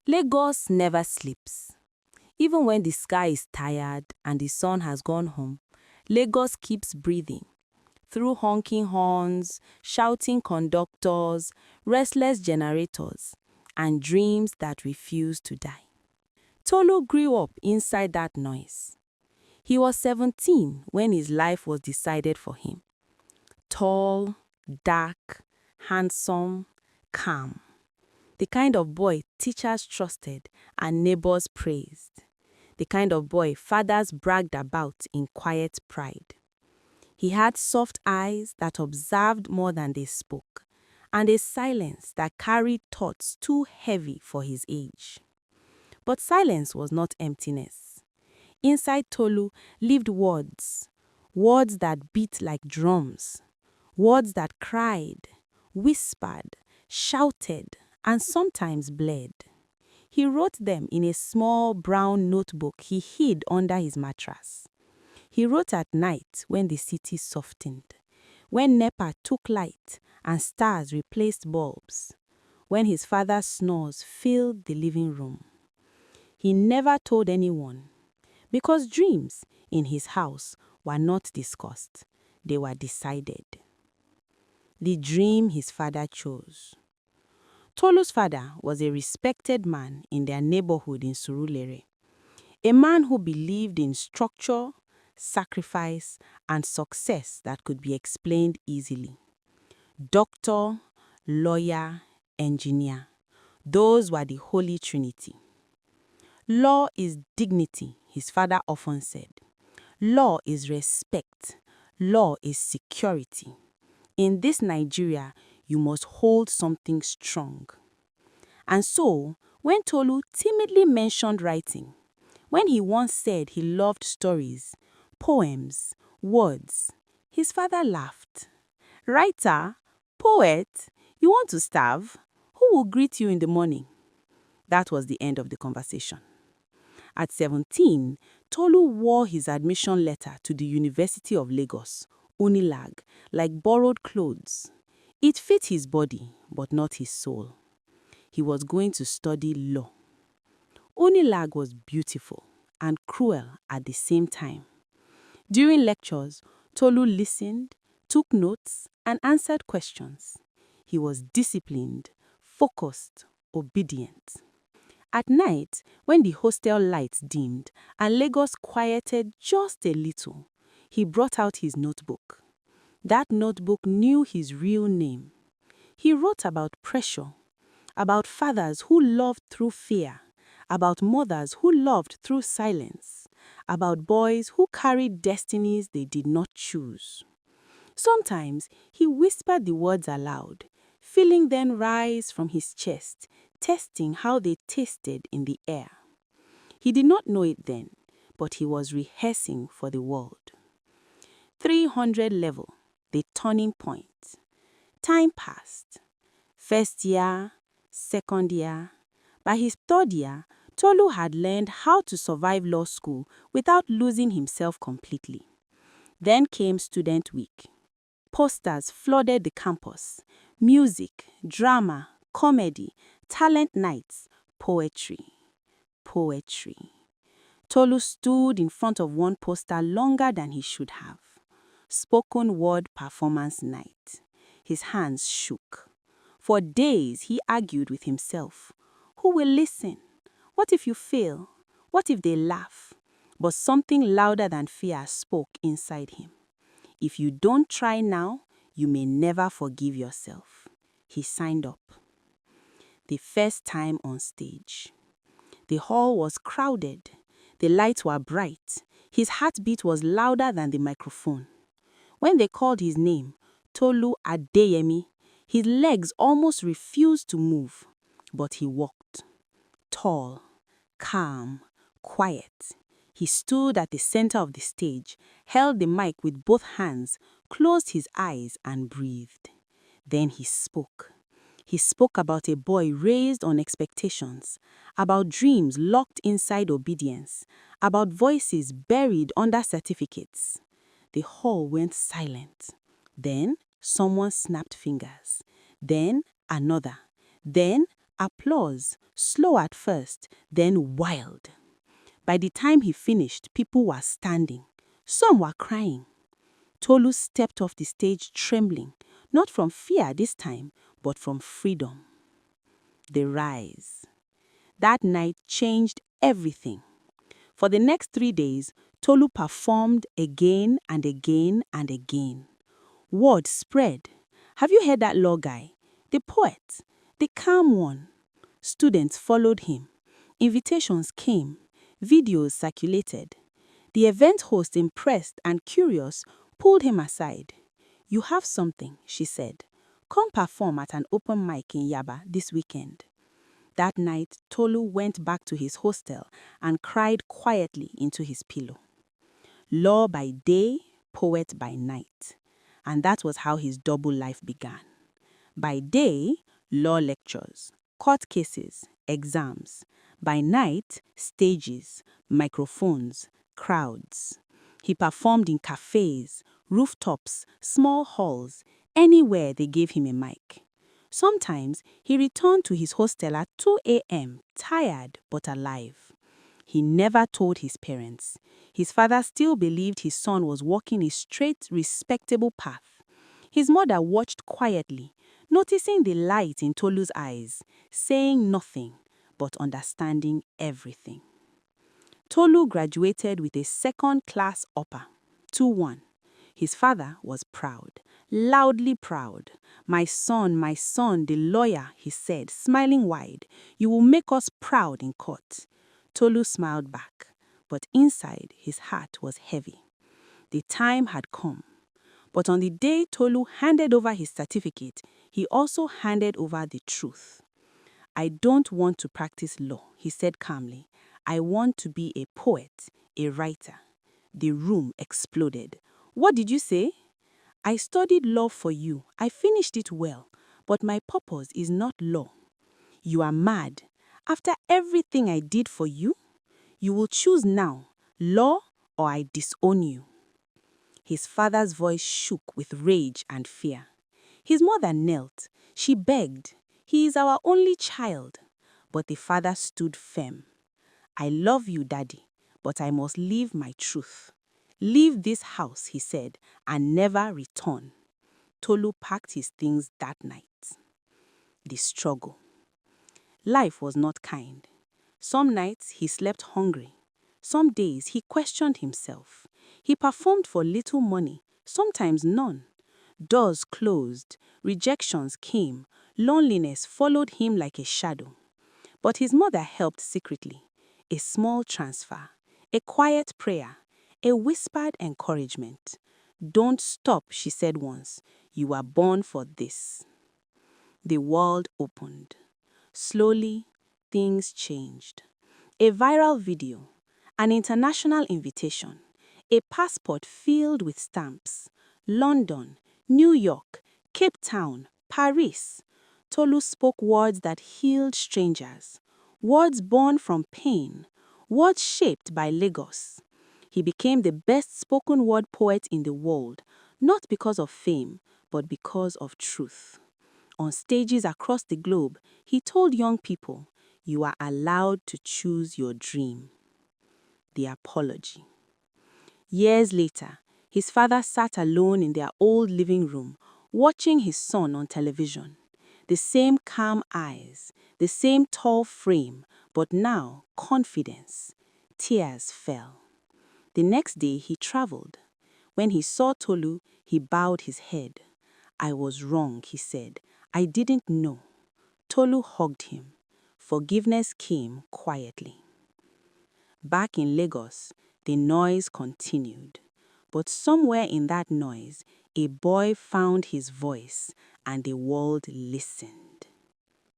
Lagos never sleeps. Even when the sky is tired and the sun has gone home, Lagos keeps breathing. Through honking horns, shouting conductors, restless generators, and dreams that refuse to die. Tolu grew up inside that noise. He was 17 when his life was decided for him. Tall, dark, handsome, calm. The kind of boy teachers trusted and neighbors praised. The kind of boy fathers bragged about in quiet pride. He had soft eyes that observed more than they spoke, and a silence that carried thoughts too heavy for his age. But silence was not emptiness. Inside Tolu lived words, words that beat like drums, words that cried, whispered, shouted, and sometimes bled. He wrote them in a small brown notebook he hid under his mattress. He wrote at night when the city softened, when NEPA took light and stars replaced bulbs, when his father's snores filled the living room. He never told anyone, because dreams in his house were not discussed, they were decided. The dream his father chose. Tolu's father was a respected man in their neighborhood in Surulere, a man who believed in structure, sacrifice, and success that could be explained easily. Doctor, lawyer, engineer, those were the Holy Trinity. Law is dignity, his father often said. Law is respect. Law is security. In this Nigeria, you must hold something strong. And so, when Tolu timidly mentioned writing, when he once said he loved stories, poems, words, his father laughed. Writer, poet, you want to starve? Who will greet you in the morning? That was the end of the conversation. At 17, Tolu wore his admission letter to the University of Lagos, UNILAG, like borrowed clothes. It fit his body, but not his soul. He was going to study law. UNILAG was beautiful and cruel at the same time. During lectures, Tolu listened, took notes, and answered questions. He was disciplined, focused, obedient. At night, when the hostel lights dimmed and Lagos quieted just a little, he brought out his notebook. That notebook knew his real name. He wrote about pressure, about fathers who loved through fear, about mothers who loved through silence, about boys who carried destinies they did not choose. Sometimes he whispered the words aloud, feeling them rise from his chest, testing how they tasted in the air. He did not know it then, but he was rehearsing for the world. 300 level, the turning point. Time passed. First year, second year. By his third year, Tolu had learned how to survive law school without losing himself completely. Then came student week. Posters flooded the campus. Music, drama, comedy, talent nights, poetry. Poetry. Tolu stood in front of one poster longer than he should have. Spoken word performance night. His hands shook. For days he argued with himself. Who will listen? What if you fail? What if they laugh? But something louder than fear spoke inside him. If you don't try now, you may never forgive yourself. He signed up. The first time on stage. The hall was crowded. The lights were bright. His heartbeat was louder than the microphone. When they called his name, Tolu Adeyemi, his legs almost refused to move. But he walked. Tall, calm, quiet. He stood at the center of the stage, held the mic with both hands, closed his eyes and breathed. Then he spoke. He spoke about a boy raised on expectations, about dreams locked inside obedience, about voices buried under certificates. The hall went silent. Then someone snapped fingers. Then another. Then Applause, slow at first, then wild. By the time he finished, people were standing. Some were crying. Tolu stepped off the stage trembling, not from fear this time, but from freedom. The rise. That night changed everything. For the next 3 days, Tolu performed again and again and again. Word spread. Have you heard that law guy? The poet, the calm one. Students followed him. Invitations came. Videos circulated. The event host, impressed and curious, pulled him aside. "You have something," she said. "Come perform at an open mic in Yaba this weekend." That night, Tolu went back to his hostel and cried quietly into his pillow. Law by day, poet by night. And that was how his double life began. By day, law lectures, court cases, exams. By night, stages, microphones, crowds. He performed in cafes, rooftops, small halls, anywhere they gave him a mic. Sometimes he returned to his hostel at 2 a.m., tired but alive. He never told his parents. His father still believed his son was walking a straight, respectable path. His mother watched quietly, noticing the light in Tolu's eyes, saying nothing, but understanding everything. Tolu graduated with a second-class upper, 2-1. His father was proud, loudly proud. my son, the lawyer," he said, smiling wide. "You will make us proud in court." Tolu smiled back, but inside his heart was heavy. The time had come. But on the day Tolu handed over his certificate, he also handed over the truth. "I don't want to practice law," he said calmly. "I want to be a poet, a writer." The room exploded. "What did you say?" "I studied law for you. I finished it well. But my purpose is not law." "You are mad. After everything I did for you? You will choose now, law or I disown you." His father's voice shook with rage and fear. His mother knelt. She begged. "He is our only child." But the father stood firm. "I love you, Daddy, but I must leave my truth. Leave this house," he said, "and never return." Tolu packed his things that night. The struggle. Life was not kind. Some nights he slept hungry. Some days he questioned himself. He performed for little money, sometimes none. Doors closed, rejections came, loneliness followed him like a shadow. But his mother helped secretly. A small transfer, a quiet prayer, a whispered encouragement. "Don't stop," she said once. "You were born for this." The world opened. Slowly, things changed. A viral video, an international invitation, a passport filled with stamps. London, New York, Cape Town, Paris. Tolu spoke words that healed strangers. Words born from pain. Words shaped by Lagos. He became the best spoken word poet in the world, not because of fame, but because of truth. On stages across the globe, he told young people, "You are allowed to choose your dream." The apology. Years later, his father sat alone in their old living room, watching his son on television. The same calm eyes, the same tall frame, but now confidence. Tears fell. The next day he traveled. When he saw Tolu, he bowed his head. "I was wrong," he said. "I didn't know." Tolu hugged him. Forgiveness came quietly. Back in Lagos, the noise continued. But somewhere in that noise, a boy found his voice and the world listened.